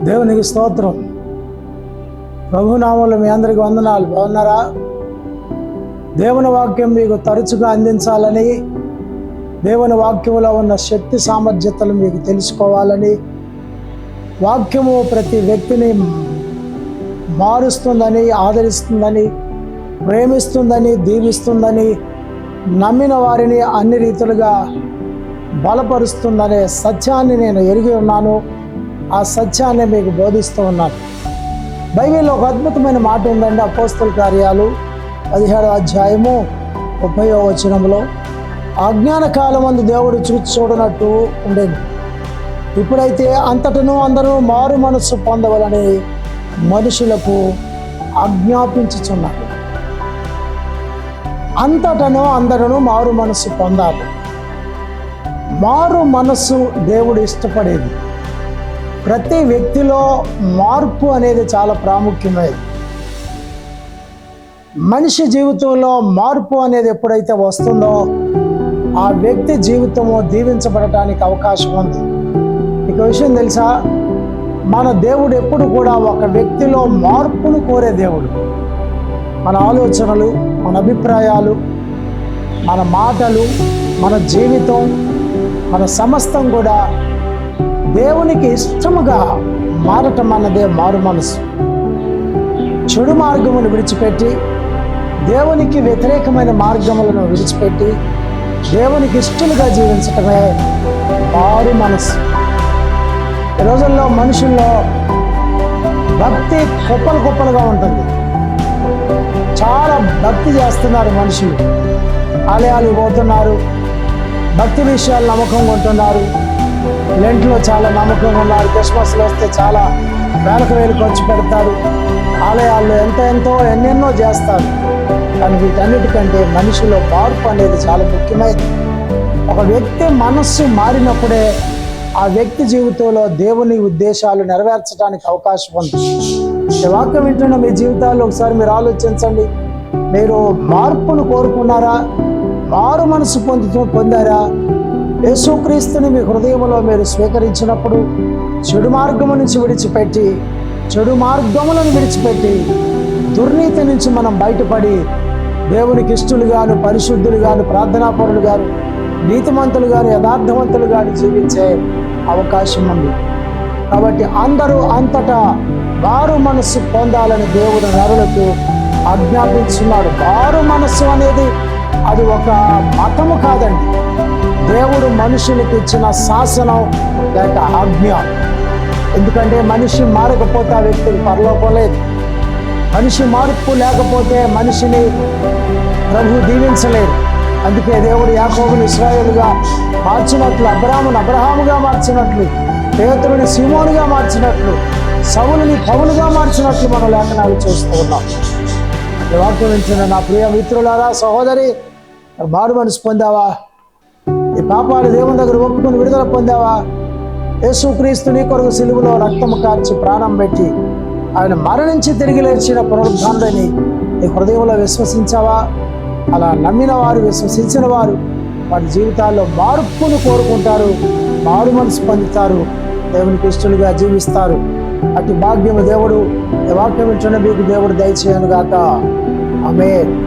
దేవునికి స్తోత్రం. ప్రభునామంలో మీ అందరికి వందనాలు. బాగున్నారా? దేవుని వాక్యం మీకు తరచుగా అందించాలని, దేవుని వాక్యంలో ఉన్న శక్తి సామర్థ్యతలు మీకు తెలుసుకోవాలని, వాక్యము ప్రతి వ్యక్తిని మారుస్తుందని, ఆదరిస్తుందని, ప్రేమిస్తుందని, దీవిస్తుందని, నమ్మిన వారిని అన్ని రీతులుగా బలపరుస్తుందనే సత్యాన్ని నేను ఎరిగి ఉన్నాను. ఆ సత్యాన్ని మీకు బోధిస్తూ ఉన్నాను. బైబిల్లో ఒక అద్భుతమైన మాట ఉందండి. అపోస్తల కార్యాలు 17వ అధ్యాయము 30వ వచనంలో, అజ్ఞాన కాలమందు దేవుడు చూచి చూడనట్టు ఉండేది, ఇప్పుడైతే అంతటను అందరూ మారు మనస్సు పొందవలని మనుషులకు ఆజ్ఞాపించుచున్నాడు. అంతటను అందరూ మారు మనస్సు పొందాలి. మారు మనస్సు దేవుడు ఇష్టపడేది. ప్రతి వ్యక్తిలో మార్పు అనేది చాలా ప్రాముఖ్యమైనది. మనిషి జీవితంలో మార్పు అనేది ఎప్పుడైతే వస్తుందో ఆ వ్యక్తి జీవితము దీవించబడటానికి అవకాశం ఉంది. మీకు విషయం తెలుసా? మన దేవుడు ఎప్పుడు కూడా ఒక వ్యక్తిలో మార్పును కోరే దేవుడు. మన ఆలోచనలు, మన అభిప్రాయాలు, మన మాటలు, మన జీవితం, మన సమస్తం కూడా దేవునికి ఇష్టముగా మారటం అన్నదే మారు మనసు. చెడు మార్గమును విడిచిపెట్టి, దేవునికి వ్యతిరేకమైన మార్గములను విడిచిపెట్టి, దేవునికి ఇష్టలుగా జీవించటమే మారు మనసు. ఈ రోజుల్లో మనుషుల్లో భక్తి కుప్పలుగా ఉంటుంది. చాలా భక్తి చేస్తున్నారు మనుషులు. ఆలయాలు పోతున్నారు, భక్తి విషయాలు నమ్మకంగా ఉంటున్నారు, లెంట్లో చాలా నమ్మకంగా ఉన్నారు, క్రిస్మస్లో వస్తే చాలా వేలకు వేలు ఖర్చు పెడతారు, ఆలయాల్లో ఎంతో ఎన్నెన్నో చేస్తారు. కానీ వీటన్నిటికంటే మనిషిలో మార్పు అనేది చాలా ముఖ్యమైనది. ఒక వ్యక్తి మనస్సు మారినప్పుడే ఆ వ్యక్తి జీవితంలో దేవుని ఉద్దేశాలు నెరవేర్చడానికి అవకాశం ఉంది. ఈ వాక్యం వింటున్న మీ జీవితాల్లో ఒకసారి మీరు ఆలోచించండి. మీరు మార్పును కోరుకున్నారా? మారు మనసు పొందారా? యేసుక్రీస్తుని మీ హృదయంలో మీరు స్వీకరించినప్పుడు చెడు మార్గము నుంచి విడిచిపెట్టి, చెడు మార్గములను విడిచిపెట్టి, దుర్నీతి నుంచి మనం బయటపడి దేవునికి ఇష్టలుగాను, పరిశుద్ధులుగాను, ప్రార్థనాపరులుగాను, నీతిమంతులుగాను, యథార్థవంతులుగాను జీవించే అవకాశం ఉంది. కాబట్టి అందరూ అంతటా మారు మనస్సు పొందాలని దేవుడు నరులకు ఆజ్ఞాపించున్నాడు. మారు మనస్సు అనేది అది ఒక మతము కాదండి. దేవుడు మనుషులకు ఇచ్చిన శాసనం లేక ఆజ్ఞ. ఎందుకంటే మనిషి మారకపోతే ఆ వ్యక్తికి పరలోకం లేదు. మనిషి మార్పు లేకపోతే మనిషిని ప్రభు దీవించలేదు. అందుకే దేవుడు యాకోబుని ఇశ్రాయేలుగా మార్చినట్లు, అబ్రహాముగా మార్చినట్లు, పేతురుని సీమోనుగా మార్చినట్లు, సౌలుని పౌలుగా మార్చినట్లు మనం లేఖనాలు చూస్తూ ఉన్నాం. ఈ వాక్యం వింటున్న నా ప్రియ మిత్రులారా, సహోదరి, మారు మనసు పొందావా? ఈ పాపాలు దేవుని దగ్గర ఒప్పుకొని విడుదల పొందావా? యేసుక్రీస్తు నీ కొరకు సిలువలో రక్తము కార్చి ప్రాణం పెట్టి ఆయన మరణించి తిరిగి లేచిన పునరుద్ధానుడని నీ హృదయంలో విశ్వసించావా? అలా నమ్మిన వారు, విశ్వసించిన వారు వారి జీవితాల్లో మార్పును కోరుకుంటారు, మారు మనసు పొందుతారు, దేవునికి ఇష్టలుగా జీవిస్తారు. అటు భాగ్యము దేవుడు ఈ వాక్యం వింటున్న మీకు దేవుడు దయచేయను గాక. ఆమేన్.